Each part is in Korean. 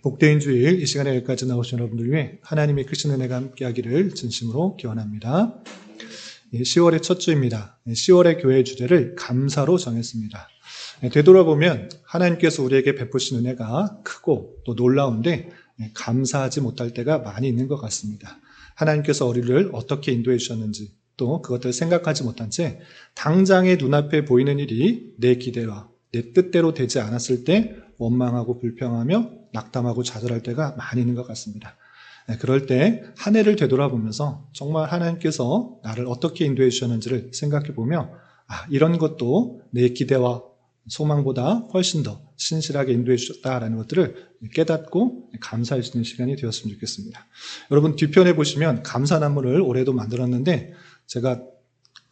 복되인 주일 이 시간에 여기까지 나오신 여러분들 위해 하나님의 크신 은혜가 함께하기를 진심으로 기원합니다. 10월의 첫 주입니다. 10월의 교회 주제를 감사로 정했습니다. 되돌아보면 하나님께서 우리에게 베푸신 은혜가 크고 또 놀라운데 감사하지 못할 때가 많이 있는 것 같습니다. 하나님께서 우리를 어떻게 인도해 주셨는지 또 그것들을 생각하지 못한 채 당장의 눈앞에 보이는 일이 내 기대와 내 뜻대로 되지 않았을 때 원망하고 불평하며 낙담하고 좌절할 때가 많이 있는 것 같습니다. 그럴 때 한 해를 되돌아보면서 정말 하나님께서 나를 어떻게 인도해 주셨는지를 생각해 보며 이런 것도 내 기대와 소망보다 훨씬 더 신실하게 인도해 주셨다라는 것들을 깨닫고 감사할 수 있는 시간이 되었으면 좋겠습니다. 여러분 뒤편에 보시면 감사나무를 올해도 만들었는데 제가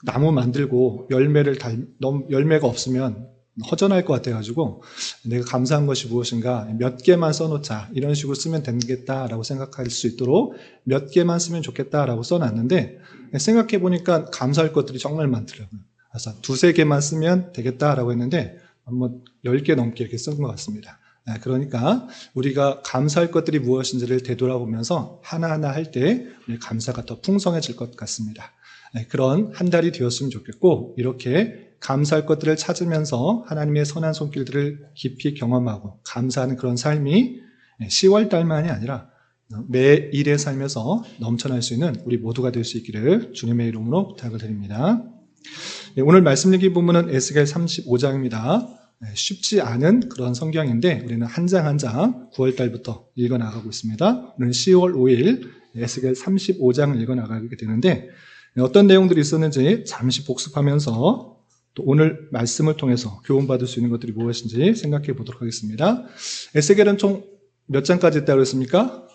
나무 만들고 열매가 없으면 허전할 것 같아가지고 내가 감사한 것이 무엇인가 몇 개만 써놓자 이런 식으로 쓰면 되겠다라고 생각할 수 있도록 몇 개만 쓰면 좋겠다라고 써놨는데 생각해 보니까 감사할 것들이 정말 많더라고요. 그래서 두세 개만 쓰면 되겠다라고 했는데 10개 넘게 이렇게 쓴 것 같습니다. 그러니까 우리가 감사할 것들이 무엇인지를 되돌아보면서 하나하나 할 때 감사가 더 풍성해질 것 같습니다. 그런 한 달이 되었으면 좋겠고 이렇게 감사할 것들을 찾으면서 하나님의 선한 손길들을 깊이 경험하고 감사하는 그런 삶이 10월 달만이 아니라 매일의 삶에서 넘쳐날 수 있는 우리 모두가 될 수 있기를 주님의 이름으로 부탁을 드립니다. 오늘 말씀 읽기 본문은 에스겔 35장입니다. 쉽지 않은 그런 성경인데 우리는 한 장 한 장 9월 달부터 읽어나가고 있습니다. 오늘 10월 5일 에스겔 35장을 읽어나가게 되는데 어떤 내용들이 있었는지 잠시 복습하면서 또 오늘 말씀을 통해서 교훈받을 수 있는 것들이 무엇인지 생각해 보도록 하겠습니다. 에스겔은 총 몇 장까지 있다고 그랬습니까?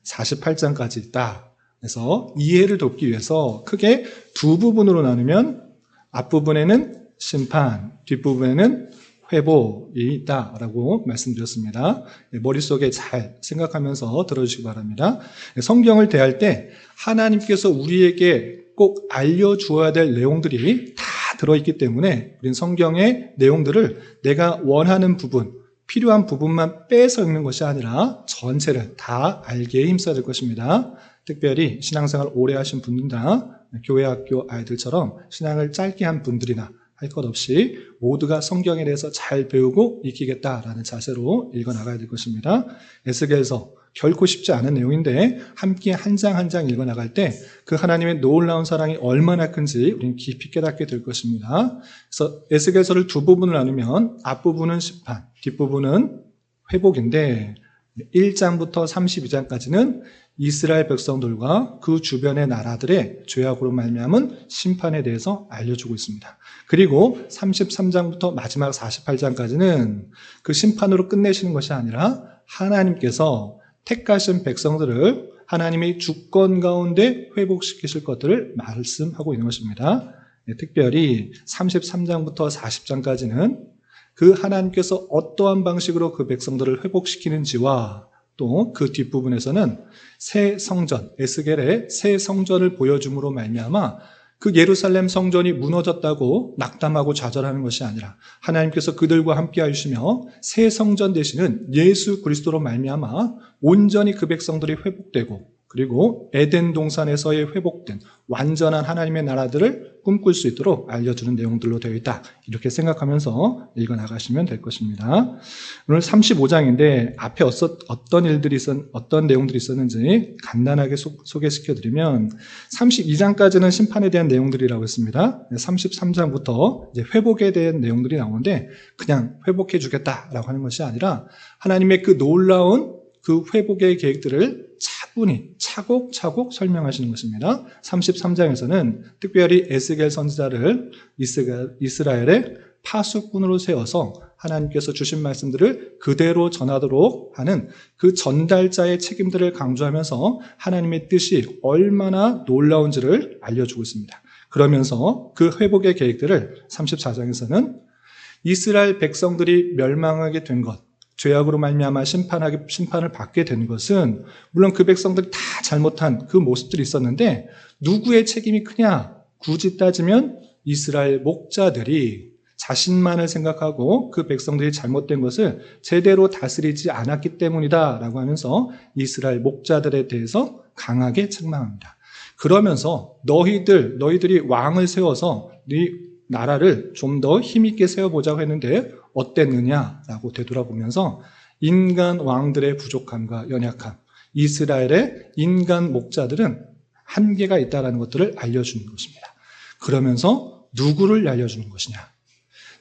48장까지 있다. 그래서 이해를 돕기 위해서 크게 두 부분으로 나누면 앞부분에는 심판, 뒷부분에는 회복이 있다라고 말씀드렸습니다. 머릿속에 잘 생각하면서 들어주시기 바랍니다. 성경을 대할 때 하나님께서 우리에게 꼭 알려주어야 될 내용들이 다 들어있기 때문에 우리는 성경의 내용들을 내가 원하는 부분, 필요한 부분만 빼서 읽는 것이 아니라 전체를 다 알기에 힘써야 될 것입니다. 특별히 신앙생활 오래 하신 분들이나 교회 학교 아이들처럼 신앙을 짧게 한 분들이나 할 것 없이 모두가 성경에 대해서 잘 배우고 익히겠다라는 자세로 읽어나가야 될 것입니다. 에스겔서 결코 쉽지 않은 내용인데 함께 한 장 한 장 읽어나갈 때 그 하나님의 놀라운 사랑이 얼마나 큰지 우리는 깊이 깨닫게 될 것입니다. 그래서 에스겔서를 두 부분을 나누면 앞부분은 심판, 뒷부분은 회복인데 1장부터 32장까지는 이스라엘 백성들과 그 주변의 나라들의 죄악으로 말미암은 심판에 대해서 알려주고 있습니다. 그리고 33장부터 마지막 48장까지는 그 심판으로 끝내시는 것이 아니라 하나님께서 택하신 백성들을 하나님의 주권 가운데 회복시키실 것들을 말씀하고 있는 것입니다. 특별히 33장부터 40장까지는 그 하나님께서 어떠한 방식으로 그 백성들을 회복시키는지와 또 그 뒷부분에서는 새 성전, 에스겔의 새 성전을 보여줌으로 말미암아 그 예루살렘 성전이 무너졌다고 낙담하고 좌절하는 것이 아니라 하나님께서 그들과 함께 하시며 새 성전 되시는 예수 그리스도로 말미암아 온전히 그 백성들이 회복되고 그리고 에덴 동산에서의 회복된 완전한 하나님의 나라들을 꿈꿀 수 있도록 알려주는 내용들로 되어 있다. 이렇게 생각하면서 읽어나가시면 될 것입니다. 오늘 35장인데 앞에 어떤 내용들이 있었는지 간단하게 소개시켜드리면 32장까지는 심판에 대한 내용들이라고 했습니다. 33장부터 이제 회복에 대한 내용들이 나오는데 그냥 회복해 주겠다라고 하는 것이 아니라 하나님의 그 놀라운 그 회복의 계획들을 차분히 차곡차곡 설명하시는 것입니다. 33장에서는 특별히 에스겔 선지자를 이스라엘의 파수꾼으로 세워서 하나님께서 주신 말씀들을 그대로 전하도록 하는 그 전달자의 책임들을 강조하면서 하나님의 뜻이 얼마나 놀라운지를 알려주고 있습니다. 그러면서 그 회복의 계획들을 34장에서는 이스라엘 백성들이 멸망하게 된 것, 죄악으로 말미암아 심판을 받게 된 것은 물론 그 백성들이 다 잘못한 그 모습들이 있었는데 누구의 책임이 크냐? 굳이 따지면 이스라엘 목자들이 자신만을 생각하고 그 백성들이 잘못된 것을 제대로 다스리지 않았기 때문이다라고 하면서 이스라엘 목자들에 대해서 강하게 책망합니다. 그러면서 너희들이 왕을 세워서 네 나라를 좀 더 힘있게 세워보자고 했는데 어땠느냐라고 되돌아보면서 인간 왕들의 부족함과 연약함, 이스라엘의 인간 목자들은 한계가 있다는 것들을 알려주는 것입니다. 그러면서 누구를 알려주는 것이냐?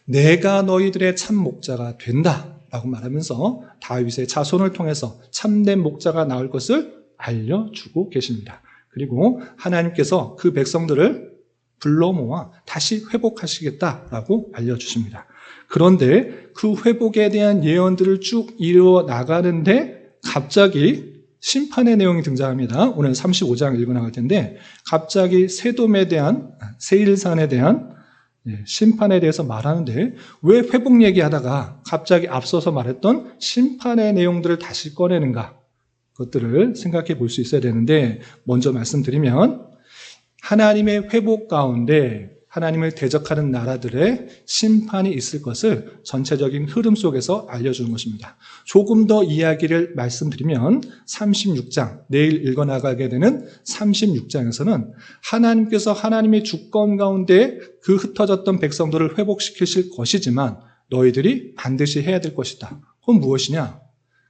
내가 너희들의 참 목자가 된다라고 말하면서 다윗의 자손을 통해서 참된 목자가 나올 것을 알려주고 계십니다. 그리고 하나님께서 그 백성들을 불러 모아 다시 회복하시겠다라고 알려주십니다. 그런데 그 회복에 대한 예언들을 쭉 이루어 나가는데 갑자기 심판의 내용이 등장합니다. 오늘 35장 읽어나갈 텐데 갑자기 세일산에 대한 심판에 대해서 말하는데 왜 회복 얘기하다가 갑자기 앞서서 말했던 심판의 내용들을 다시 꺼내는가? 그것들을 생각해 볼 수 있어야 되는데 먼저 말씀드리면 하나님의 회복 가운데 하나님을 대적하는 나라들의 심판이 있을 것을 전체적인 흐름 속에서 알려주는 것입니다. 조금 더 이야기를 말씀드리면 36장, 내일 읽어나가게 되는 36장에서는 하나님께서 하나님의 주권 가운데 그 흩어졌던 백성들을 회복시키실 것이지만 너희들이 반드시 해야 될 것이다. 그건 무엇이냐?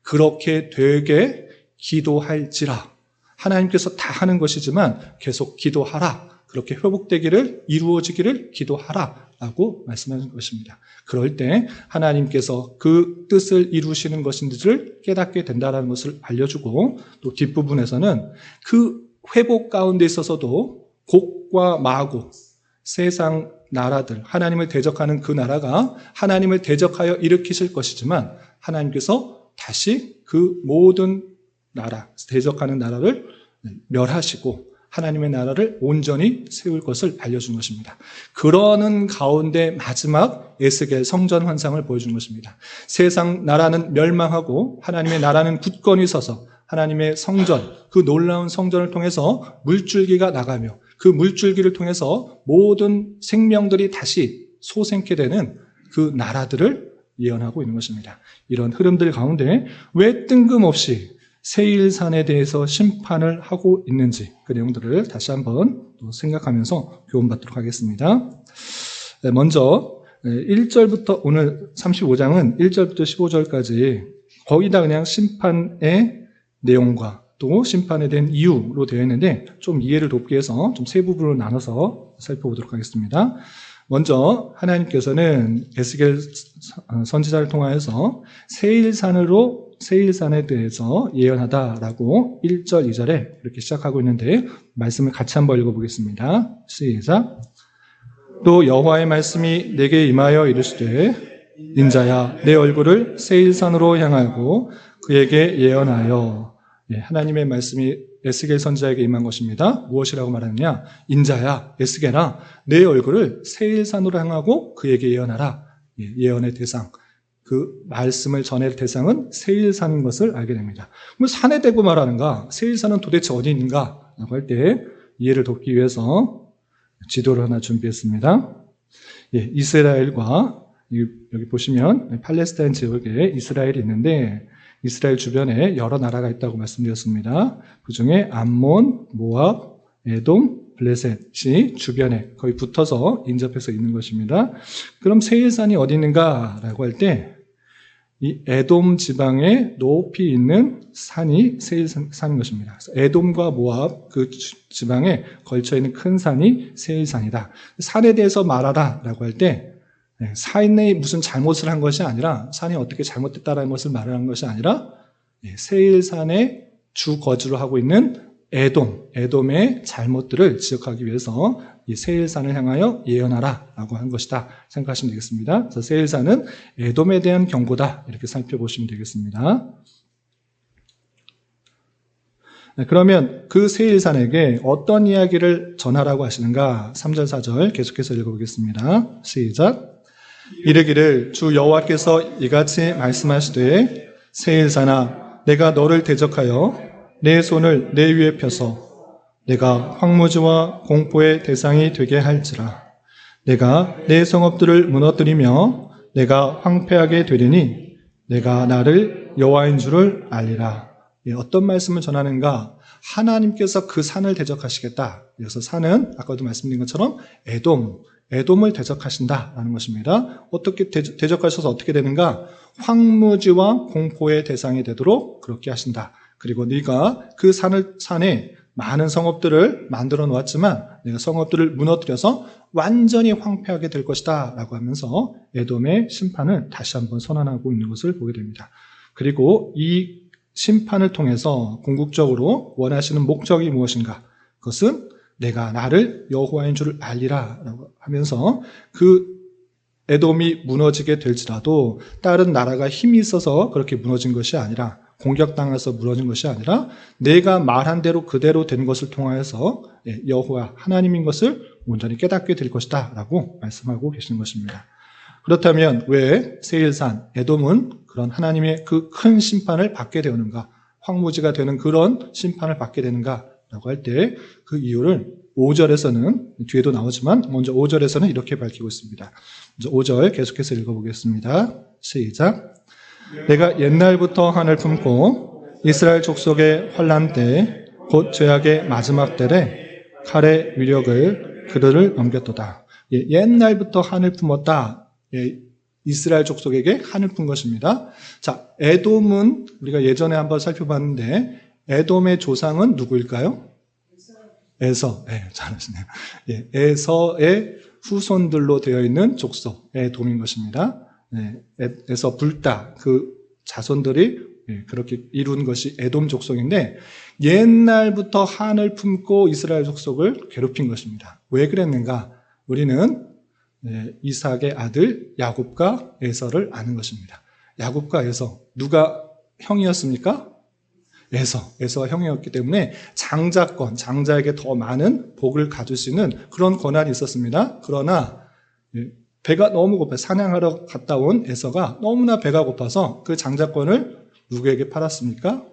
그렇게 되게 기도할지라. 하나님께서 다 하는 것이지만 계속 기도하라. 그렇게 회복되기를 이루어지기를 기도하라 라고 말씀하는 것입니다. 그럴 때 하나님께서 그 뜻을 이루시는 것인지를 깨닫게 된다는 것을 알려주고 또 뒷부분에서는 그 회복 가운데 있어서도 곡과 마곡, 세상 나라들, 하나님을 대적하는 그 나라가 하나님을 대적하여 일으키실 것이지만 하나님께서 다시 그 모든 나라, 대적하는 나라를 멸하시고 하나님의 나라를 온전히 세울 것을 알려준 것입니다. 그러는 가운데 마지막 에스겔 성전 환상을 보여준 것입니다. 세상 나라는 멸망하고 하나님의 나라는 굳건히 서서 하나님의 성전, 그 놀라운 성전을 통해서 물줄기가 나가며 그 물줄기를 통해서 모든 생명들이 다시 소생케 되는 그 나라들을 예언하고 있는 것입니다. 이런 흐름들 가운데 왜 뜬금없이 세일산에 대해서 심판을 하고 있는지 그 내용들을 다시 한번 생각하면서 교훈받도록 하겠습니다. 먼저 1절부터 오늘 35장은 1절부터 15절까지 거의 다 그냥 심판의 내용과 또 심판에 대한 이유로 되어 있는데 좀 이해를 돕기 위해서 좀 세 부분으로 나눠서 살펴보도록 하겠습니다. 먼저 하나님께서는 에스겔 선지자를 통하여서 세일산에 대해서 예언하다라고 1절, 2절에 이렇게 시작하고 있는데 말씀을 같이 한번 읽어보겠습니다. 시작. 또 여호와의 말씀이 내게 임하여 이르시되 인자야 내 얼굴을 세일산으로 향하고 그에게 예언하여. 하나님의 말씀이 에스겔 선지자에게 임한 것입니다. 무엇이라고 말하느냐? 인자야, 에스겔아, 내 얼굴을 세일산으로 향하고 그에게 예언하라. 예언의 대상, 그 말씀을 전할 대상은 세일산인 것을 알게 됩니다. 그럼 산에 대고 말하는가? 세일산은 도대체 어디 있는가? 라고 할 때 이해를 돕기 위해서 지도를 하나 준비했습니다. 이스라엘과 여기 보시면 팔레스타인 지역에 이스라엘이 있는데 이스라엘 주변에 여러 나라가 있다고 말씀드렸습니다. 그 중에 암몬, 모압, 에돔, 블레셋이 주변에 거의 붙어서 인접해서 있는 것입니다. 그럼 세일산이 어디 있는가라고 할 때 이 에돔 지방에 높이 있는 산이 세일산인 것입니다. 에돔과 모압 그 지방에 걸쳐 있는 큰 산이 세일산이다. 산에 대해서 말하라라고 할 때 산이 무슨 잘못을 한 것이 아니라 산이 어떻게 잘못됐다라는 것을 말하는 것이 아니라 세일산에 주 거주를 하고 있는 에돔의 잘못들을 지적하기 위해서 이 세일산을 향하여 예언하라라고 한 것이다 생각하시면 되겠습니다. 그래서 세일산은 에돔에 대한 경고다 이렇게 살펴보시면 되겠습니다. 그러면 그 세일산에게 어떤 이야기를 전하라고 하시는가? 3절, 4절 계속해서 읽어보겠습니다. 시작. 이르기를 주 여호와께서 이같이 말씀하시되 세일산아 내가 너를 대적하여 내 손을 내 위에 펴서 내가 황무지와 공포의 대상이 되게 할지라. 내가 내 성읍들을 무너뜨리며 내가 황폐하게 되리니 내가 나를 여호와인 줄을 알리라. 어떤 말씀을 전하는가? 하나님께서 그 산을 대적하시겠다. 그래서 산은 아까도 말씀드린 것처럼 에돔을 대적하신다라는 것입니다. 어떻게 대적하셔서 어떻게 되는가? 황무지와 공포의 대상이 되도록 그렇게 하신다. 그리고 네가 그 산에 많은 성읍들을 만들어 놓았지만 내가 성읍들을 무너뜨려서 완전히 황폐하게 될 것이다 라고 하면서 에돔의 심판을 다시 한번 선언하고 있는 것을 보게 됩니다. 그리고 이 심판을 통해서 궁극적으로 원하시는 목적이 무엇인가? 그것은 내가 나를 여호와인 줄을 알리라 라고 하면서 그 에돔이 무너지게 될지라도 다른 나라가 힘이 있어서 그렇게 무너진 것이 아니라 공격당해서 무너진 것이 아니라 내가 말한 대로 그대로 된 것을 통하여서 여호와 하나님인 것을 온전히 깨닫게 될 것이다 라고 말씀하고 계시는 것입니다. 그렇다면 왜 세일산, 에돔은 그런 하나님의 그 큰 심판을 받게 되는가? 황무지가 되는 그런 심판을 받게 되는가? 라고 할 때 그 이유를 5절에서는 뒤에도 나오지만 먼저 5절에서는 이렇게 밝히고 있습니다. 먼저 5절 계속해서 읽어보겠습니다. 시작. 내가 옛날부터 한을 품고 이스라엘 족속의 환난 때 곧 죄악의 마지막 때에 칼의 위력을 그들을 넘겼도다. 옛날부터 한을 품었다. 이스라엘 족속에게 한을 푼 것입니다. 자, 에돔은 우리가 예전에 한번 살펴봤는데 에돔의 조상은 누구일까요? 에서. 잘하시네요. 에서의 후손들로 되어 있는 족속, 에돔인 것입니다. 에서 불다 그 자손들이 그렇게 이룬 것이 에돔 족속인데 옛날부터 한을 품고 이스라엘 족속을 괴롭힌 것입니다. 왜 그랬는가? 우리는 이삭의 아들 야곱과 에서를 아는 것입니다. 야곱과 에서 누가 형이었습니까? 에서가 형이었기 때문에 장자에게 더 많은 복을 가질 수 있는 그런 권한이 있었습니다. 그러나 배가 너무 고파 사냥하러 갔다 온 에서가 너무나 배가 고파서 그 장자권을 누구에게 팔았습니까?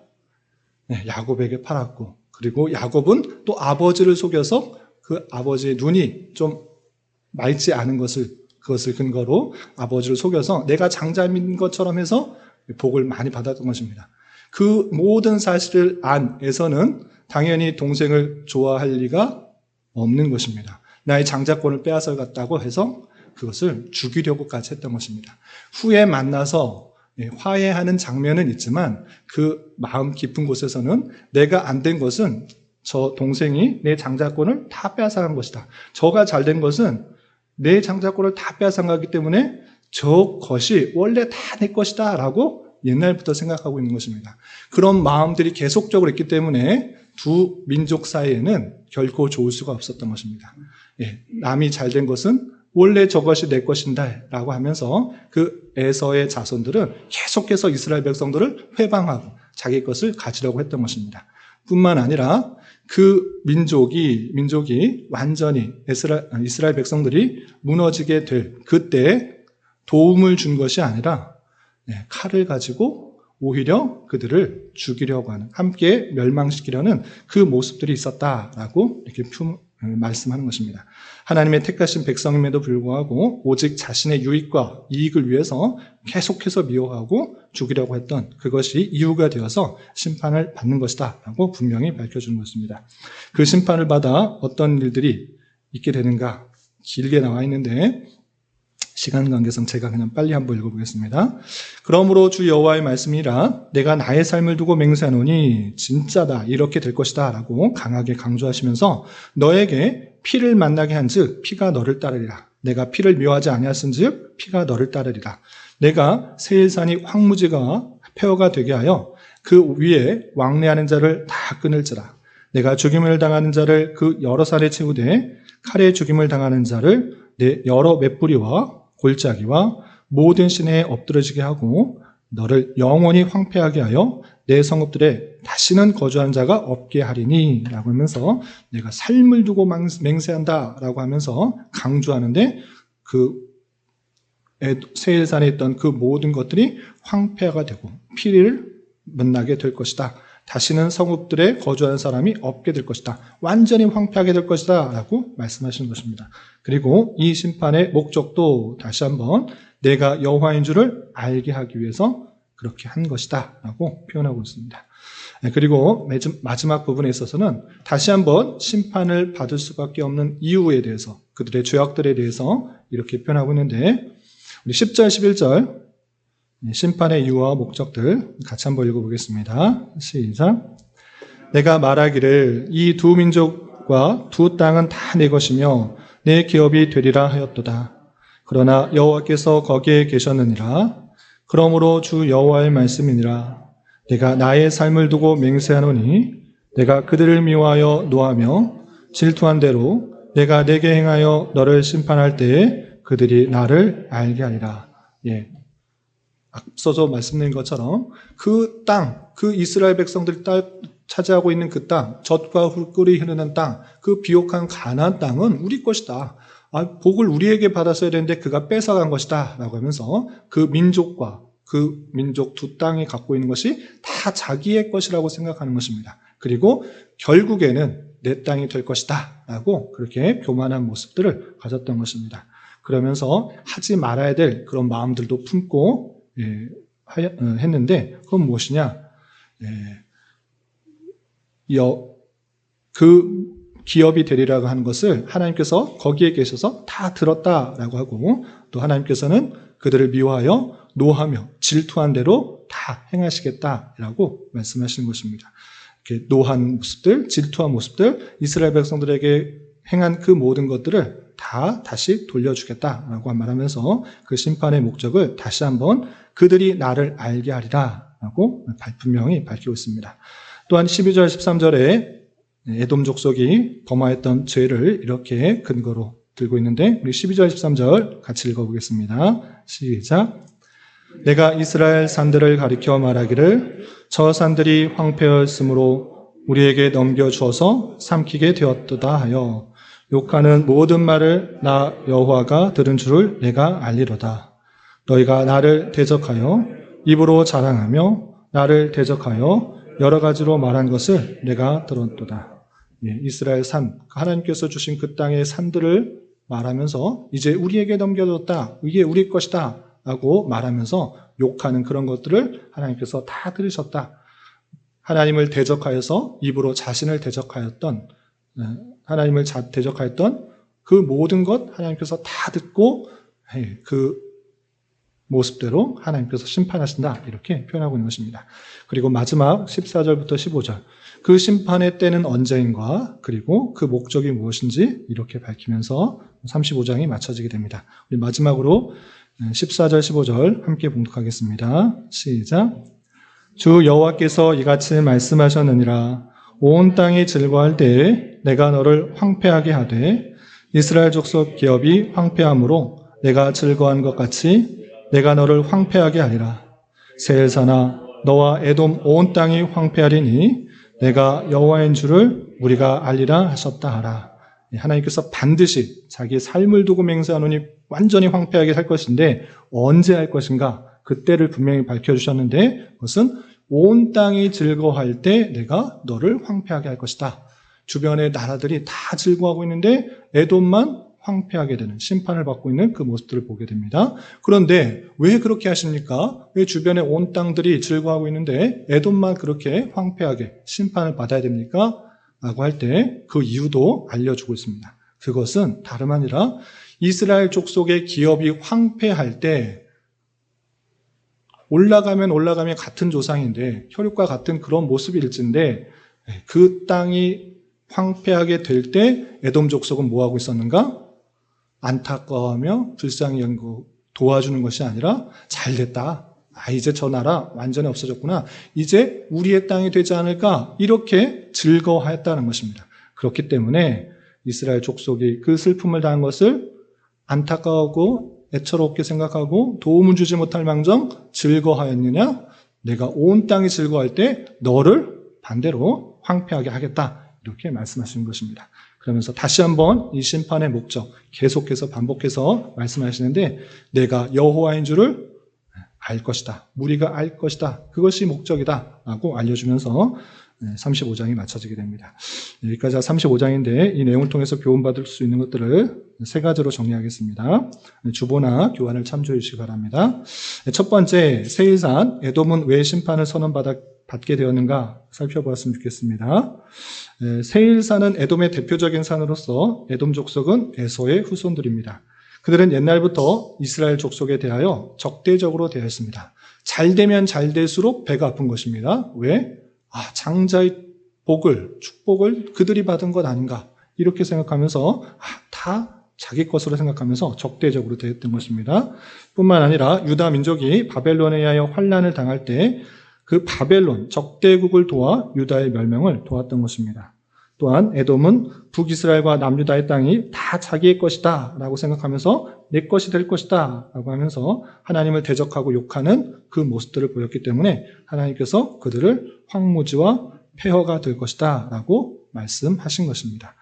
야곱에게 팔았고, 그리고 야곱은 또 아버지를 속여서 그 아버지의 눈이 좀 맑지 않은 그것을 근거로 아버지를 속여서 내가 장자인 것처럼 해서 복을 많이 받았던 것입니다. 그 모든 사실을 안 에서는 당연히 동생을 좋아할 리가 없는 것입니다. 나의 장자권을 빼앗아갔다고 해서 그것을 죽이려고까지 했던 것입니다. 후에 만나서 화해하는 장면은 있지만 그 마음 깊은 곳에서는 내가 안 된 것은 저 동생이 내 장자권을 다 빼앗아간 것이다. 저가 잘 된 것은 내 장자권을 다 빼앗아가기 때문에 저것이 원래 다 내 것이다 라고 옛날부터 생각하고 있는 것입니다. 그런 마음들이 계속적으로 있기 때문에 두 민족 사이에는 결코 좋을 수가 없었던 것입니다. 남이 잘 된 것은 원래 저것이 내 것인다 라고 하면서 그 에서의 자손들은 계속해서 이스라엘 백성들을 회방하고 자기 것을 가지려고 했던 것입니다. 뿐만 아니라 그 민족이 완전히 이스라엘 백성들이 무너지게 될 그때 도움을 준 것이 아니라 칼을 가지고 오히려 그들을 죽이려고 하는, 함께 멸망시키려는 그 모습들이 있었다라고 이렇게 말씀하는 것입니다. 하나님의 택하신 백성임에도 불구하고 오직 자신의 유익과 이익을 위해서 계속해서 미워하고 죽이려고 했던 그것이 이유가 되어서 심판을 받는 것이다 라고 분명히 밝혀주는 것입니다. 그 심판을 받아 어떤 일들이 있게 되는가 길게 나와 있는데 시간 관계상 제가 그냥 빨리 한번 읽어보겠습니다. 그러므로 주 여호와의 말씀이라 내가 나의 삶을 두고 맹세하노니 진짜다 이렇게 될 것이다 라고 강하게 강조하시면서 너에게 피를 만나게 한즉 피가 너를 따르리라. 내가 피를 미워하지 아니하신즉 피가 너를 따르리라. 내가 세일산이 황무지가 폐허가 되게 하여 그 위에 왕래하는 자를 다 끊을지라. 내가 죽임을 당하는 자를 그 여러 살에 채우되 칼에 죽임을 당하는 자를 내 여러 맷뿌리와 골짜기와 모든 시내에 엎드러지게 하고 너를 영원히 황폐하게 하여 내 성읍들에 다시는 거주하는 자가 없게 하리니 라고 하면서 내가 삶을 두고 맹세한다 라고 하면서 강조하는데 그 세일산에 있던 그 모든 것들이 황폐가 되고 피를 만나게 될 것이다 다시는 성읍들에 거주하는 사람이 없게 될 것이다. 완전히 황폐하게 될 것이다 라고 말씀하시는 것입니다. 그리고 이 심판의 목적도 다시 한번 내가 여호와인 줄을 알게 하기 위해서 그렇게 한 것이다 라고 표현하고 있습니다. 그리고 마지막 부분에 있어서는 다시 한번 심판을 받을 수밖에 없는 이유에 대해서, 그들의 죄악들에 대해서 이렇게 표현하고 있는데, 우리 10절, 11절 심판의 이유와 목적들 같이 한번 읽어보겠습니다. 시작. 내가 말하기를 이 두 민족과 두 땅은 다 내 것이며 내 기업이 되리라 하였도다. 그러나 여호와께서 거기에 계셨느니라. 그러므로 주 여호와의 말씀이니라. 내가 나의 삶을 두고 맹세하노니 내가 그들을 미워하여 노하며 질투한 대로 내가 내게 행하여 너를 심판할 때에 그들이 나를 알게 하리라. 앞서서 말씀드린 것처럼 그 땅, 그 이스라엘 백성들이 차지하고 있는 그 땅, 젖과 꿀이 흐르는 땅, 그 비옥한 가나안 땅은 우리 것이다. 복을 우리에게 받았어야 되는데 그가 뺏어간 것이다 라고 하면서 그 민족과 그 민족 두 땅이 갖고 있는 것이 다 자기의 것이라고 생각하는 것입니다. 그리고 결국에는 내 땅이 될 것이다 라고 그렇게 교만한 모습들을 가졌던 것입니다. 그러면서 하지 말아야 될 그런 마음들도 품고 했는데 그건 무엇이냐? 그 기업이 되리라고 하는 것을 하나님께서 거기에 계셔서 다 들었다라고 하고, 또 하나님께서는 그들을 미워하여 노하며 질투한 대로 다 행하시겠다라고 말씀하시는 것입니다. 이렇게 노한 모습들, 질투한 모습들, 이스라엘 백성들에게 행한 그 모든 것들을 다 다시 돌려주겠다라고 말하면서 그 심판의 목적을 다시 한번 그들이 나를 알게 하리라라고 분명히 밝히고 있습니다. 또한 12절, 13절에 에돔 족속이 범하였던 죄를 이렇게 근거로 들고 있는데, 우리 12절, 13절 같이 읽어보겠습니다. 시작. 내가 이스라엘 산들을 가리켜 말하기를 저 산들이 황폐하였으므로 우리에게 넘겨주어서 삼키게 되었도다 하여 욕하는 모든 말을 나 여호와가 들은 줄을 내가 알리로다. 너희가 나를 대적하여 입으로 자랑하며 나를 대적하여 여러 가지로 말한 것을 내가 들었도다. 이스라엘 산, 하나님께서 주신 그 땅의 산들을 말하면서 이제 우리에게 넘겨줬다, 이게 우리 것이다 라고 말하면서 욕하는 그런 것들을 하나님께서 다 들으셨다. 하나님을 대적하여서 입으로 자신을 대적하였던, 하나님을 대적하였던 그 모든 것 하나님께서 다 듣고 그 모습대로 하나님께서 심판하신다, 이렇게 표현하고 있는 것입니다. 그리고 마지막 14절부터 15절, 그 심판의 때는 언제인가, 그리고 그 목적이 무엇인지 이렇게 밝히면서 35장이 마쳐지게 됩니다. 우리 마지막으로 14절, 15절 함께 봉독하겠습니다. 시작. 주 여호와께서 이같이 말씀하셨느니라. 온 땅이 즐거워할 때에 내가 너를 황폐하게 하되 이스라엘 족속 기업이 황폐함으로 내가 즐거워한 것 같이 내가 너를 황폐하게 하리라. 세일사나 너와 에돔 온 땅이 황폐하리니 내가 여호와인 줄을 우리가 알리라 하셨다 하라. 하나님께서 반드시 자기 삶을 두고 맹세하노니 완전히 황폐하게 할 것인데 언제 할 것인가? 그때를 분명히 밝혀주셨는데 그것은 온 땅이 즐거워할 때 내가 너를 황폐하게 할 것이다. 주변의 나라들이 다 즐거워하고 있는데 에돔만 황폐하게 되는, 심판을 받고 있는 그 모습들을 보게 됩니다. 그런데 왜 그렇게 하십니까? 왜 주변의 온 땅들이 즐거워하고 있는데 에돔만 그렇게 황폐하게 심판을 받아야 됩니까? 라고 할 때 그 이유도 알려주고 있습니다. 그것은 다름 아니라 이스라엘 족속의 기업이 황폐할 때 올라가면 같은 조상인데 혈육과 같은 그런 모습일진데 그 땅이 황폐하게 될 때 에돔 족속은 뭐하고 있었는가? 안타까워하며 불쌍히 여기고 도와주는 것이 아니라 잘됐다. 이제 저 나라 완전히 없어졌구나. 이제 우리의 땅이 되지 않을까? 이렇게 즐거워하였다는 것입니다. 그렇기 때문에 이스라엘 족속이 그 슬픔을 당한 것을 안타까워하고 애처롭게 생각하고 도움을 주지 못할 망정 즐거워하였느냐? 내가 온 땅이 즐거워할 때 너를 반대로 황폐하게 하겠다. 이렇게 말씀하시는 것입니다. 그러면서 다시 한번 이 심판의 목적 계속해서 반복해서 말씀하시는데 내가 여호와인 줄을 알 것이다. 무리가 알 것이다. 그것이 목적이다. 라고 알려주면서 35장이 마쳐지게 됩니다. 여기까지 35장인데 이 내용을 통해서 교훈받을 수 있는 것들을 세 가지로 정리하겠습니다. 주보나 교환을 참조해 주시기 바랍니다. 첫 번째, 세일산, 에돔은 왜 심판을 선언받게 되었는가 살펴보았으면 좋겠습니다. 세일산은 에돔의 대표적인 산으로서 에돔 족속은 에서의 후손들입니다. 그들은 옛날부터 이스라엘 족속에 대하여 적대적으로 대했습니다. 잘 되면 잘 될수록 배가 아픈 것입니다. 왜? 장자의 축복을 그들이 받은 것 아닌가 이렇게 생각하면서 다 자기 것으로 생각하면서 적대적으로 대했던 것입니다. 뿐만 아니라 유다 민족이 바벨론에 의하여 환난을 당할 때 그 바벨론 적대국을 도와 유다의 멸망을 도왔던 것입니다. 또한 에돔은 북이스라엘과 남유다의 땅이 다 자기의 것이다 라고 생각하면서 내 것이 될 것이다 라고 하면서 하나님을 대적하고 욕하는 그 모습들을 보였기 때문에 하나님께서 그들을 황무지와 폐허가 될 것이다 라고 말씀하신 것입니다.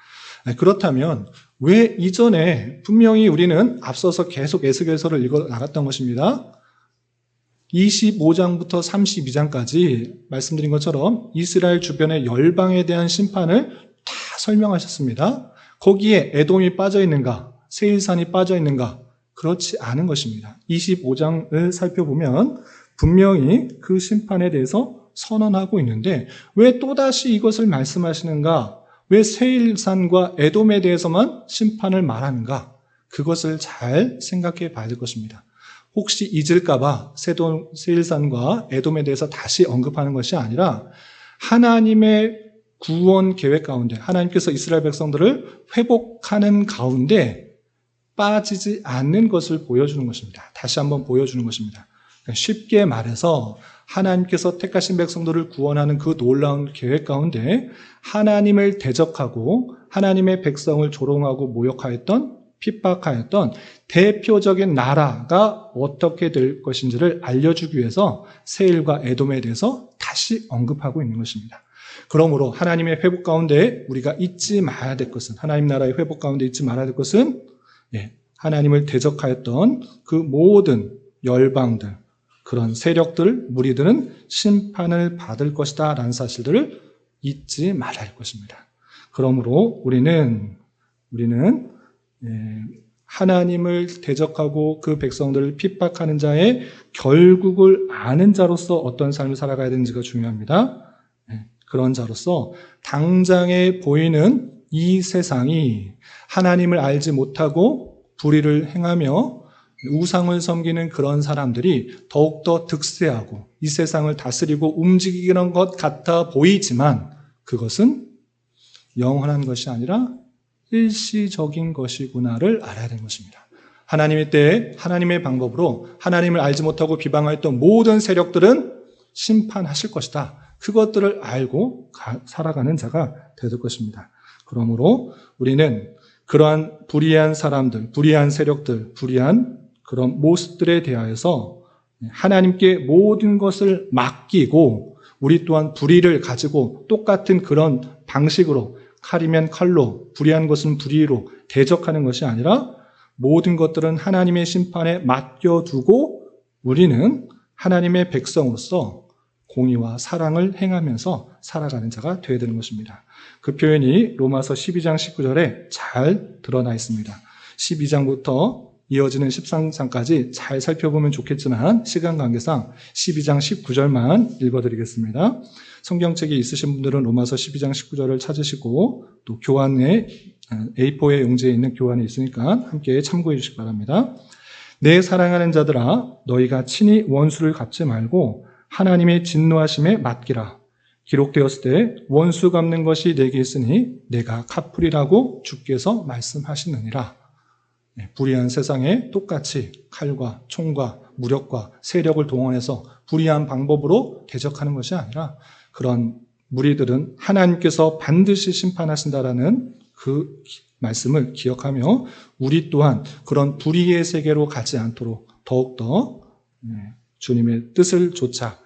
그렇다면 왜 이전에 분명히 우리는 앞서서 계속 에스겔서를 읽어 나갔던 것입니다. 25장부터 32장까지 말씀드린 것처럼 이스라엘 주변의 열방에 대한 심판을 다 설명하셨습니다. 거기에 에돔이 빠져 있는가, 세일산이 빠져 있는가? 그렇지 않은 것입니다. 25장을 살펴보면 분명히 그 심판에 대해서 선언하고 있는데 왜 또다시 이것을 말씀하시는가? 왜 세일산과 에돔에 대해서만 심판을 말하는가? 그것을 잘 생각해 봐야 될 것입니다. 혹시 잊을까봐 세일산과 에돔에 대해서 다시 언급하는 것이 아니라 하나님의 구원 계획 가운데 하나님께서 이스라엘 백성들을 회복하는 가운데 빠지지 않는 것을 보여주는 것입니다. 다시 한번 보여주는 것입니다. 쉽게 말해서 하나님께서 택하신 백성들을 구원하는 그 놀라운 계획 가운데 하나님을 대적하고 하나님의 백성을 조롱하고 모욕하였던 핍박하였던 대표적인 나라가 어떻게 될 것인지를 알려주기 위해서 세일과 에돔에 대해서 다시 언급하고 있는 것입니다. 그러므로 하나님의 회복 가운데 우리가 잊지 말아야 될 것은 하나님 나라의 회복 가운데 잊지 말아야 될 것은 하나님을 대적하였던 그 모든 열방들 그런 세력들, 무리들은 심판을 받을 것이다 라는 사실들을 잊지 말아야 할 것입니다. 그러므로 우리는 하나님을 대적하고 그 백성들을 핍박하는 자의 결국을 아는 자로서 어떤 삶을 살아가야 되는지가 중요합니다. 그런 자로서 당장에 보이는 이 세상이 하나님을 알지 못하고 불의를 행하며 우상을 섬기는 그런 사람들이 더욱더 득세하고 이 세상을 다스리고 움직이는 것 같아 보이지만 그것은 영원한 것이 아니라 일시적인 것이구나를 알아야 되는 것입니다. 하나님의 때에 하나님의 방법으로 하나님을 알지 못하고 비방하였던 모든 세력들은 심판하실 것이다. 그것들을 알고 살아가는 자가 될 것입니다. 그러므로 우리는 그러한 불의한 사람들, 불의한 세력들, 불의한 그런 모습들에 대하여서 하나님께 모든 것을 맡기고 우리 또한 불의를 가지고 똑같은 그런 방식으로 칼이면 칼로, 불의한 것은 불의로 대적하는 것이 아니라 모든 것들은 하나님의 심판에 맡겨두고 우리는 하나님의 백성으로서 공의와 사랑을 행하면서 살아가는 자가 되어야 되는 것입니다. 그 표현이 로마서 12장 19절에 잘 드러나 있습니다. 12장부터 이어지는 13장까지 잘 살펴보면 좋겠지만 시간 관계상 12장 19절만 읽어드리겠습니다. 성경책이 있으신 분들은 로마서 12장 19절을 찾으시고 또 교환에 A4의 용지에 있는 교환에 있으니까 함께 참고해 주시기 바랍니다. 내 사랑하는 자들아 너희가 친히 원수를 갚지 말고 하나님의 진노하심에 맡기라. 기록되었을 때 원수 갚는 것이 내게 있으니 내가 갚으리라고 주께서 말씀하시느니라. 불의한 세상에 똑같이 칼과 총과 무력과 세력을 동원해서 불의한 방법으로 대적하는 것이 아니라 그런 무리들은 하나님께서 반드시 심판하신다라는 그 말씀을 기억하며 우리 또한 그런 불의의 세계로 가지 않도록 더욱더 주님의 뜻을 좇아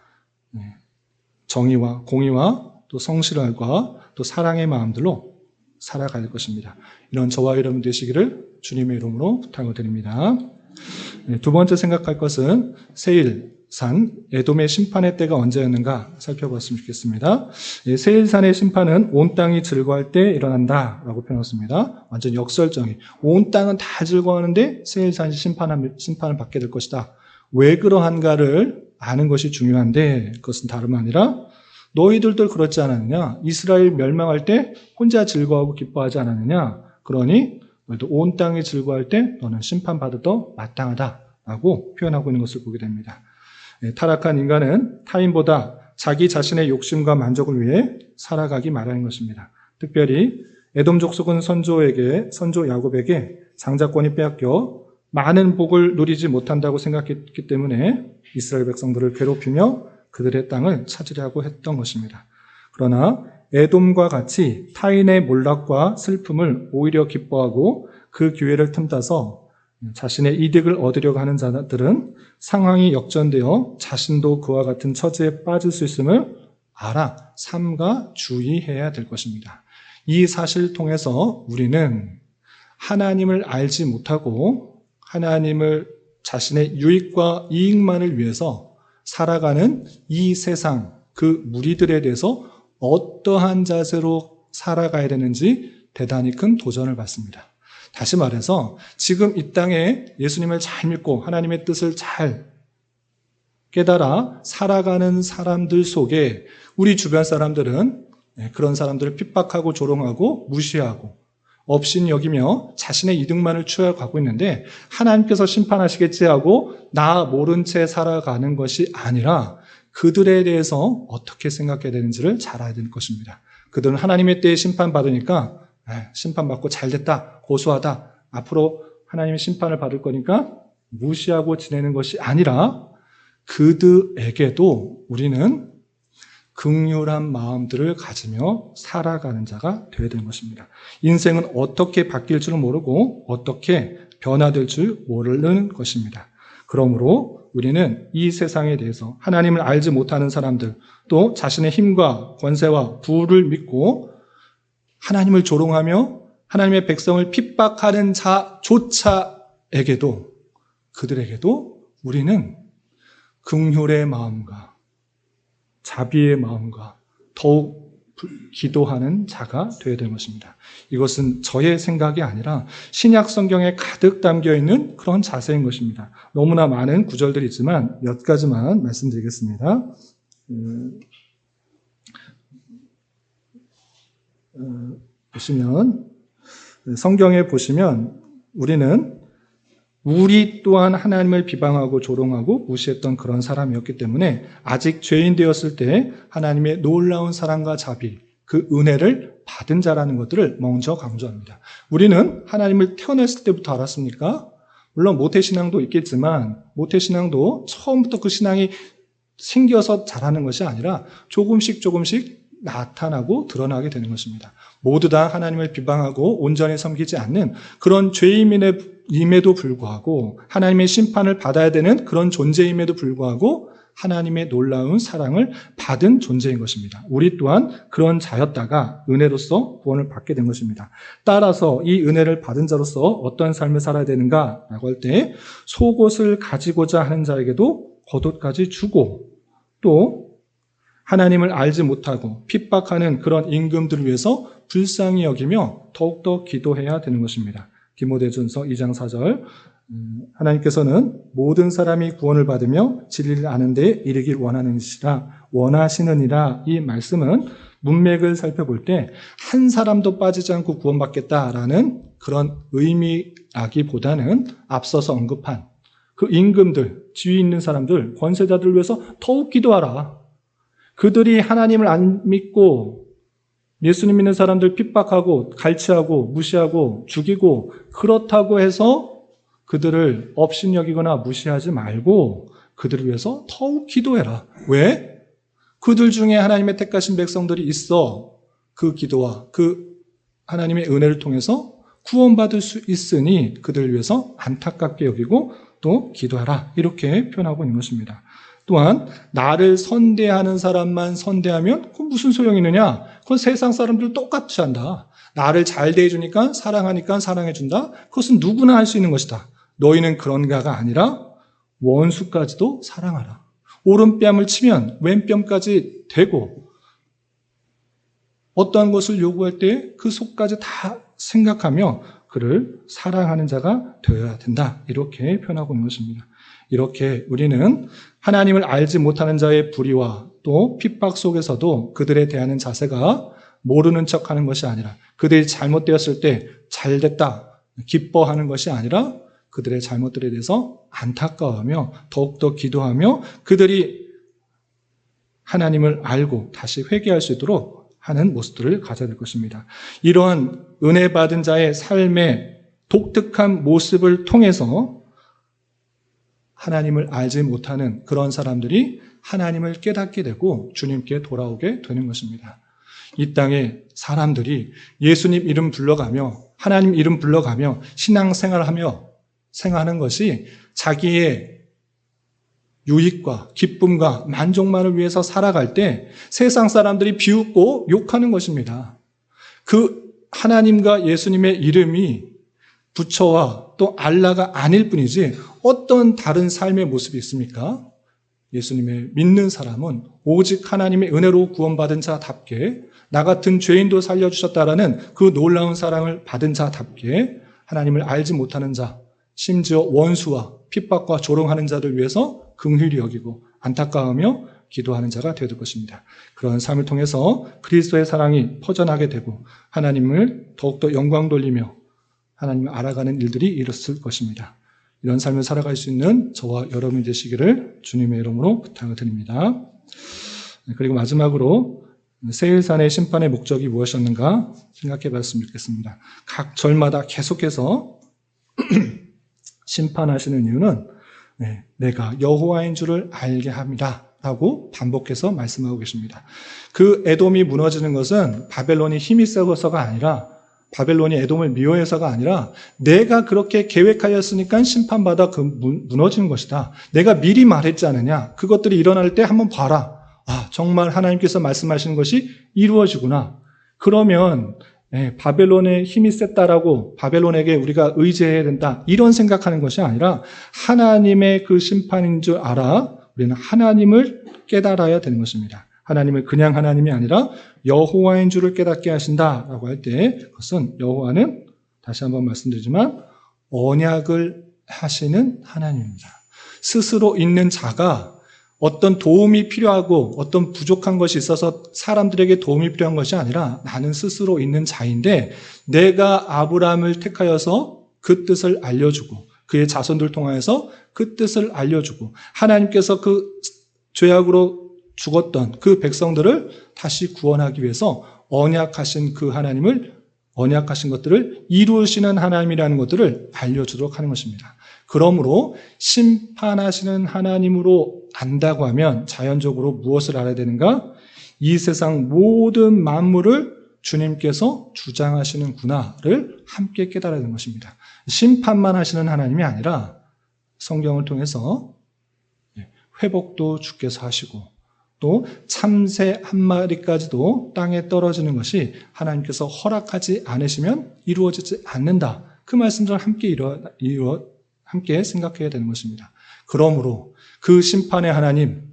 정의와 공의와 또 성실함과 또 사랑의 마음들로 살아갈 것입니다. 이런 저와 여러분 되시기를 주님의 이름으로 부탁을 드립니다. 두 번째 생각할 것은 산 에돔의 심판의 때가 언제였는가 살펴봤으면 좋겠습니다. 세일산의 심판은 온 땅이 즐거워할 때 일어난다라고 표현했습니다. 완전 역설적인, 온 땅은 다 즐거워하는데 세일산이 심판을 받게 될 것이다. 왜 그러한가를 아는 것이 중요한데, 그것은 다름 아니라 너희들도 그렇지 않았느냐? 이스라엘 멸망할 때 혼자 즐거워하고 기뻐하지 않았느냐? 그러니 너희도 온 땅이 즐거워할 때 너는 심판받아도 마땅하다라고 표현하고 있는 것을 보게 됩니다. 타락한 인간은 타인보다 자기 자신의 욕심과 만족을 위해 살아가기 마련인 것입니다. 특별히 에돔 족속은 선조 야곱에게 장자권이 빼앗겨 많은 복을 누리지 못한다고 생각했기 때문에 이스라엘 백성들을 괴롭히며 그들의 땅을 찾으려고 했던 것입니다. 그러나 에돔과 같이 타인의 몰락과 슬픔을 오히려 기뻐하고 그 기회를 틈타서 자신의 이득을 얻으려고 하는 자들은 상황이 역전되어 자신도 그와 같은 처지에 빠질 수 있음을 알아 삼가 주의해야 될 것입니다. 이 사실을 통해서 우리는 하나님을 알지 못하고 하나님을 자신의 유익과 이익만을 위해서 살아가는 이 세상 그 무리들에 대해서 어떠한 자세로 살아가야 되는지 대단히 큰 도전을 받습니다. 다시 말해서 지금 이 땅에 예수님을 잘 믿고 하나님의 뜻을 잘 깨달아 살아가는 사람들 속에 우리 주변 사람들은 그런 사람들을 핍박하고 조롱하고 무시하고 업신 여기며 자신의 이득만을 추구하고 있는데 하나님께서 심판하시겠지 하고 나 모른 채 살아가는 것이 아니라 그들에 대해서 어떻게 생각해야 되는지를 잘 알아야 될 것입니다. 그들은 하나님의 때에 심판받으니까 심판받고 잘됐다, 고소하다, 앞으로 하나님의 심판을 받을 거니까 무시하고 지내는 것이 아니라 그들에게도 우리는 긍휼한 마음들을 가지며 살아가는 자가 되어야 되는 것입니다. 인생은 어떻게 바뀔 줄 모르고 어떻게 변화될 줄 모르는 것입니다. 그러므로 우리는 이 세상에 대해서 하나님을 알지 못하는 사람들, 또 자신의 힘과 권세와 부를 믿고 하나님을 조롱하며 하나님의 백성을 핍박하는 자조차에게도 그들에게도 우리는 긍휼의 마음과 자비의 마음과 더욱 기도하는 자가 되어야 되는 것입니다. 이것은 저의 생각이 아니라 신약 성경에 가득 담겨있는 그런 자세인 것입니다. 너무나 많은 구절들이 있지만 몇 가지만 말씀드리겠습니다. 성경에 보시면 우리 또한 하나님을 비방하고 조롱하고 무시했던 그런 사람이었기 때문에 아직 죄인 되었을 때 하나님의 놀라운 사랑과 자비, 그 은혜를 받은 자라는 것들을 먼저 강조합니다. 우리는 하나님을 태어났을 때부터 알았습니까? 물론 모태신앙도 있겠지만 모태신앙도 처음부터 그 신앙이 생겨서 자라는 것이 아니라 조금씩 나타나고 드러나게 되는 것입니다. 모두 다 하나님을 비방하고 온전히 섬기지 않는 그런 죄임에도 불구하고 하나님의 심판을 받아야 되는 그런 존재임에도 불구하고 하나님의 놀라운 사랑을 받은 존재인 것입니다. 우리 또한 그런 자였다가 은혜로서 구원을 받게 된 것입니다. 따라서 이 은혜를 받은 자로서 어떤 삶을 살아야 되는가라고 할 때 속옷을 가지고자 하는 자에게도 겉옷까지 주고 또 하나님을 알지 못하고 핍박하는 그런 임금들을 위해서 불쌍히 여기며 더욱더 기도해야 되는 것입니다. 디모데전서 2장 4절 하나님께서는 모든 사람이 구원을 받으며 진리를 아는 데 이르길 원하시느니라. 이 말씀은 문맥을 살펴볼 때 한 사람도 빠지지 않고 구원받겠다라는 그런 의미라기보다는 앞서서 언급한 그 임금들, 지위 있는 사람들, 권세자들을 위해서 더욱 기도하라. 그들이 하나님을 안 믿고 예수님 믿는 사람들 핍박하고 갈취하고 무시하고 죽이고 그렇다고 해서 그들을 업신여기거나 무시하지 말고 그들을 위해서 더욱 기도해라. 왜? 그들 중에 하나님의 택하신 백성들이 있어 그 기도와 그 하나님의 은혜를 통해서 구원받을 수 있으니 그들을 위해서 안타깝게 여기고 또 기도하라. 이렇게 표현하고 있는 것입니다. 또한 나를 선대하는 사람만 선대하면 그건 무슨 소용이 있느냐? 그건 세상 사람들 똑같이 한다. 나를 잘 대해주니까 사랑하니까 사랑해준다. 그것은 누구나 할 수 있는 것이다. 너희는 그런가가 아니라 원수까지도 사랑하라. 오른뺨을 치면 왼뺨까지 대고 어떠한 것을 요구할 때 그 속까지 다 생각하며 그를 사랑하는 자가 되어야 된다. 이렇게 표현하고 있는 것입니다. 이렇게 우리는 하나님을 알지 못하는 자의 불의와 또 핍박 속에서도 그들에 대하는 자세가 모르는 척하는 것이 아니라 그들이 잘못되었을 때 잘됐다 기뻐하는 것이 아니라 그들의 잘못들에 대해서 안타까워하며 더욱더 기도하며 그들이 하나님을 알고 다시 회개할 수 있도록 하는 모습들을 가져야 될 것입니다. 이러한 은혜 받은 자의 삶의 독특한 모습을 통해서 하나님을 알지 못하는 그런 사람들이 하나님을 깨닫게 되고 주님께 돌아오게 되는 것입니다. 이 땅에 사람들이 예수님 이름 불러가며 하나님 이름 불러가며 신앙생활하며 생활하는 것이 자기의 유익과 기쁨과 만족만을 위해서 살아갈 때 세상 사람들이 비웃고 욕하는 것입니다. 그 하나님과 예수님의 이름이 부처와 또 알라가 아닐 뿐이지 어떤 다른 삶의 모습이 있습니까? 예수님의 믿는 사람은 오직 하나님의 은혜로 구원받은 자답게 나 같은 죄인도 살려주셨다라는 그 놀라운 사랑을 받은 자답게 하나님을 알지 못하는 자, 심지어 원수와 핍박과 조롱하는 자들 위해서 긍휼히 여기고 안타까워하며 기도하는 자가 되어야 될 것입니다. 그런 삶을 통해서 그리스도의 사랑이 퍼져나게 되고 하나님을 더욱더 영광 돌리며 하나님을 알아가는 일들이 일어설 것입니다. 이런 삶을 살아갈 수 있는 저와 여러분이 되시기를 주님의 이름으로 부탁을 드립니다. 그리고 마지막으로 세일산의 심판의 목적이 무엇이었는가 생각해 봤으면 좋겠습니다. 각 절마다 계속해서 심판하시는 이유는 내가 여호와인 줄을 알게 합니다 라고 반복해서 말씀하고 계십니다. 그 에돔이 무너지는 것은 바벨론이 힘이 세서가 아니라 바벨론이 에돔을 미워해서가 아니라 내가 그렇게 계획하였으니까 심판받아 무너지는 것이다. 내가 미리 말했지 않느냐. 그것들이 일어날 때 한번 봐라. 아, 정말 하나님께서 말씀하시는 것이 이루어지구나. 그러면 바벨론의 힘이 셌다라고 바벨론에게 우리가 의지해야 된다. 이런 생각하는 것이 아니라 하나님의 그 심판인 줄 알아 우리는 하나님을 깨달아야 되는 것입니다. 하나님을 그냥 하나님이 아니라 여호와인 줄을 깨닫게 하신다라고 할 때 그것은 여호와는 다시 한번 말씀드리지만 언약을 하시는 하나님입니다. 스스로 있는 자가 어떤 도움이 필요하고 어떤 부족한 것이 있어서 사람들에게 도움이 필요한 것이 아니라 나는 스스로 있는 자인데 내가 아브라함을 택하여서 그 뜻을 알려주고 그의 자손들 통하여서 그 뜻을 알려주고 하나님께서 그 죄악으로 죽었던 그 백성들을 다시 구원하기 위해서 언약하신 그 하나님을 언약하신 것들을 이루시는 하나님이라는 것들을 알려주도록 하는 것입니다. 그러므로 심판하시는 하나님으로 안다고 하면 자연적으로 무엇을 알아야 되는가? 이 세상 모든 만물을 주님께서 주장하시는구나를 함께 깨달아야 되는 것입니다. 심판만 하시는 하나님이 아니라 성경을 통해서 회복도 주께서 하시고 또 참새 한 마리까지도 땅에 떨어지는 것이 하나님께서 허락하지 않으시면 이루어지지 않는다. 그 말씀들을 함께 생각해야 되는 것입니다. 그러므로 그 심판의 하나님,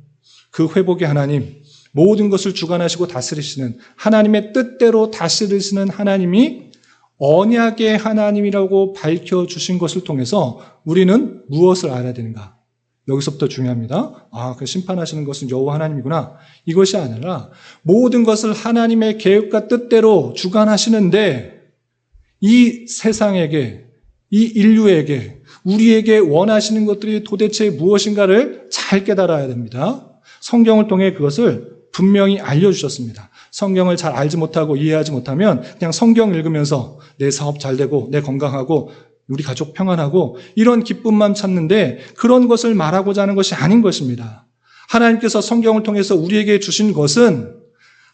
그 회복의 하나님, 모든 것을 주관하시고 다스리시는 하나님의 뜻대로 다스리시는 하나님이 언약의 하나님이라고 밝혀주신 것을 통해서 우리는 무엇을 알아야 되는가? 여기서부터 중요합니다. 아, 그 심판하시는 것은 여호와 하나님이구나. 이것이 아니라 모든 것을 하나님의 계획과 뜻대로 주관하시는데 이 세상에게, 이 인류에게, 우리에게 원하시는 것들이 도대체 무엇인가를 잘 깨달아야 됩니다. 성경을 통해 그것을 분명히 알려주셨습니다. 성경을 잘 알지 못하고 이해하지 못하면 그냥 성경 읽으면서 내 사업 잘 되고 내 건강하고 우리 가족 평안하고 이런 기쁨만 찾는데 그런 것을 말하고자 하는 것이 아닌 것입니다. 하나님께서 성경을 통해서 우리에게 주신 것은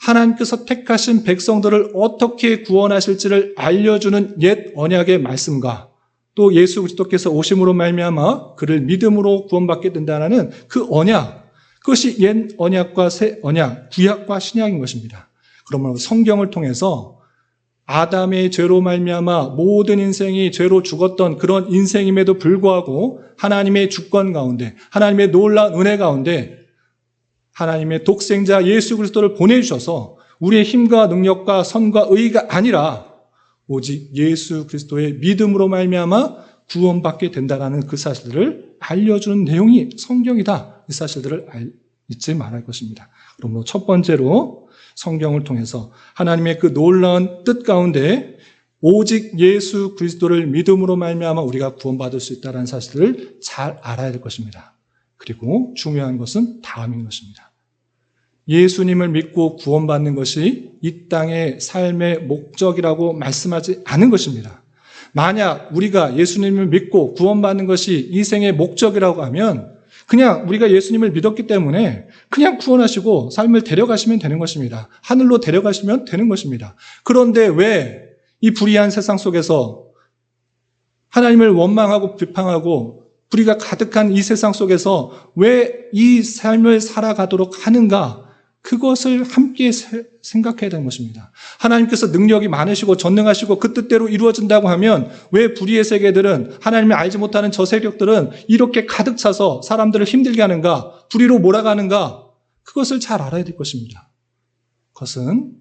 하나님께서 택하신 백성들을 어떻게 구원하실지를 알려주는 옛 언약의 말씀과 또 예수 그리스도께서 오심으로 말미암아 그를 믿음으로 구원받게 된다는 그 언약, 그것이 옛 언약과 새 언약, 구약과 신약인 것입니다. 그러므로 성경을 통해서 아담의 죄로 말미암아 모든 인생이 죄로 죽었던 그런 인생임에도 불구하고 하나님의 주권 가운데, 하나님의 놀라운 은혜 가운데 하나님의 독생자 예수 그리스도를 보내주셔서 우리의 힘과 능력과 선과 의가 아니라 오직 예수 그리스도의 믿음으로 말미암아 구원받게 된다라는 그 사실들을 알려주는 내용이 성경이다. 이 사실들을 잊지 말할 것입니다. 그러므로 첫 번째로 성경을 통해서 하나님의 그 놀라운 뜻 가운데 오직 예수 그리스도를 믿음으로 말미암아 우리가 구원받을 수 있다는 사실을 잘 알아야 될 것입니다. 그리고 중요한 것은 다음인 것입니다. 예수님을 믿고 구원받는 것이 이 땅의 삶의 목적이라고 말씀하지 않은 것입니다. 만약 우리가 예수님을 믿고 구원받는 것이 이 생의 목적이라고 하면 그냥 우리가 예수님을 믿었기 때문에 그냥 구원하시고 삶을 데려가시면 되는 것입니다. 하늘로 데려가시면 되는 것입니다. 그런데 왜 이 불의한 세상 속에서 하나님을 원망하고 비판하고 불의가 가득한 이 세상 속에서 왜 이 삶을 살아가도록 하는가? 그것을 함께 생각해야 되는 것입니다. 하나님께서 능력이 많으시고 전능하시고 그 뜻대로 이루어진다고 하면 왜 불의의 세계들은 하나님을 알지 못하는 저 세력들은 이렇게 가득 차서 사람들을 힘들게 하는가? 불의로 몰아가는가? 그것을 잘 알아야 될 것입니다. 그것은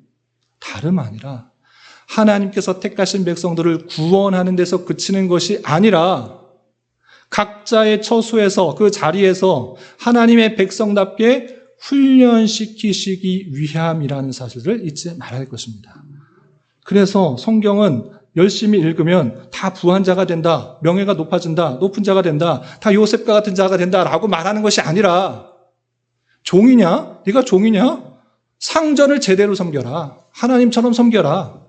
다름 아니라 하나님께서 택하신 백성들을 구원하는 데서 그치는 것이 아니라 각자의 처소에서 그 자리에서 하나님의 백성답게 훈련시키시기 위함이라는 사실을 잊지 말아야 할 것입니다. 그래서 성경은 열심히 읽으면 다 부한 자가 된다, 명예가 높아진다, 높은 자가 된다, 다 요셉과 같은 자가 된다라고 말하는 것이 아니라 종이냐? 네가 종이냐? 상전을 제대로 섬겨라. 하나님처럼 섬겨라.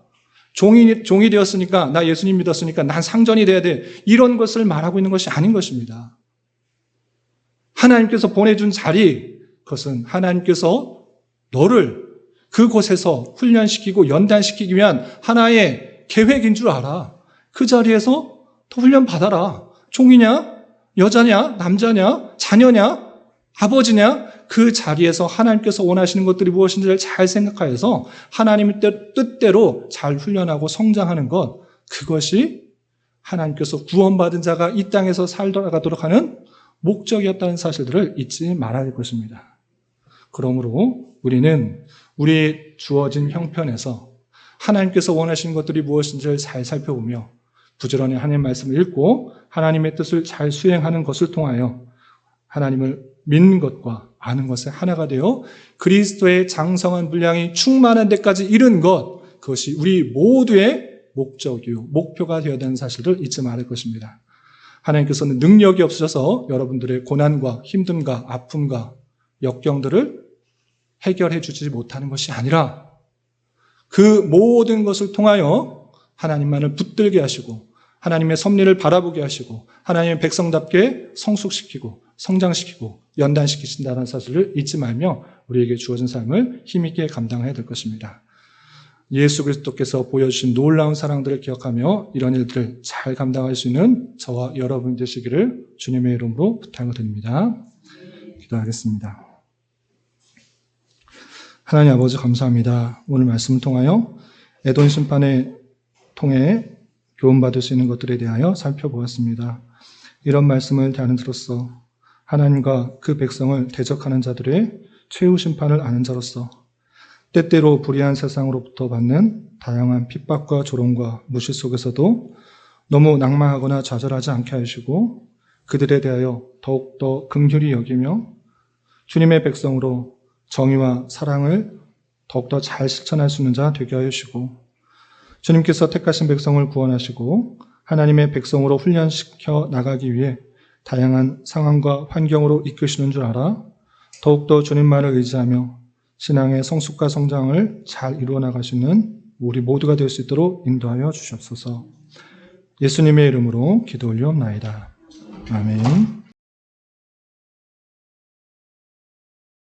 종이 되었으니까, 나 예수님 믿었으니까 난 상전이 돼야 돼. 이런 것을 말하고 있는 것이 아닌 것입니다. 하나님께서 보내준 자리, 그것은 하나님께서 너를 그곳에서 훈련시키고 연단시키기 위한 하나의 계획인 줄 알아. 그 자리에서 더 훈련 받아라. 종이냐? 여자냐? 남자냐? 자녀냐? 아버지냐? 그 자리에서 하나님께서 원하시는 것들이 무엇인지를 잘 생각하여서 하나님의 뜻대로 잘 훈련하고 성장하는 것, 그것이 하나님께서 구원받은 자가 이 땅에서 살아가도록 하는 목적이었다는 사실들을 잊지 말아야 할 것입니다. 그러므로 우리는 우리의 주어진 형편에서 하나님께서 원하시는 것들이 무엇인지를 잘 살펴보며 부지런히 하나님의 말씀을 읽고 하나님의 뜻을 잘 수행하는 것을 통하여 하나님을 믿는 것과 아는 것에 하나가 되어 그리스도의 장성한 분량이 충만한 데까지 이른 것, 그것이 우리 모두의 목적이요 목표가 되어야 되는 사실을 잊지 말을 것입니다. 하나님께서는 능력이 없으셔서 여러분들의 고난과 힘듦과 아픔과 역경들을 해결해 주지 못하는 것이 아니라 그 모든 것을 통하여 하나님만을 붙들게 하시고 하나님의 섭리를 바라보게 하시고 하나님의 백성답게 성숙시키고 성장시키고 연단시키신다는 사실을 잊지 말며 우리에게 주어진 삶을 힘있게 감당해야 될 것입니다. 예수 그리스도께서 보여주신 놀라운 사랑들을 기억하며 이런 일들을 잘 감당할 수 있는 저와 여러분 되시기를 주님의 이름으로 부탁을 드립니다. 기도하겠습니다. 하나님 아버지 감사합니다. 오늘 말씀을 통하여 에돔 심판에 통해 교훈받을 수 있는 것들에 대하여 살펴보았습니다. 이런 말씀을 대하는 자로서 하나님과 그 백성을 대적하는 자들의 최후 심판을 아는 자로서 때때로 불의한 세상으로부터 받는 다양한 핍박과 조롱과 무시 속에서도 너무 낙마하거나 좌절하지 않게 하시고 그들에 대하여 더욱더 긍휼히 여기며 주님의 백성으로 정의와 사랑을 더욱더 잘 실천할 수 있는 자 되게 하여 주시고 주님께서 택하신 백성을 구원하시고 하나님의 백성으로 훈련시켜 나가기 위해 다양한 상황과 환경으로 이끄시는 줄 알아 더욱더 주님만을 의지하며 신앙의 성숙과 성장을 잘 이루어 나가시는 우리 모두가 될 수 있도록 인도하여 주시옵소서. 예수님의 이름으로 기도 올리옵나이다. 아멘.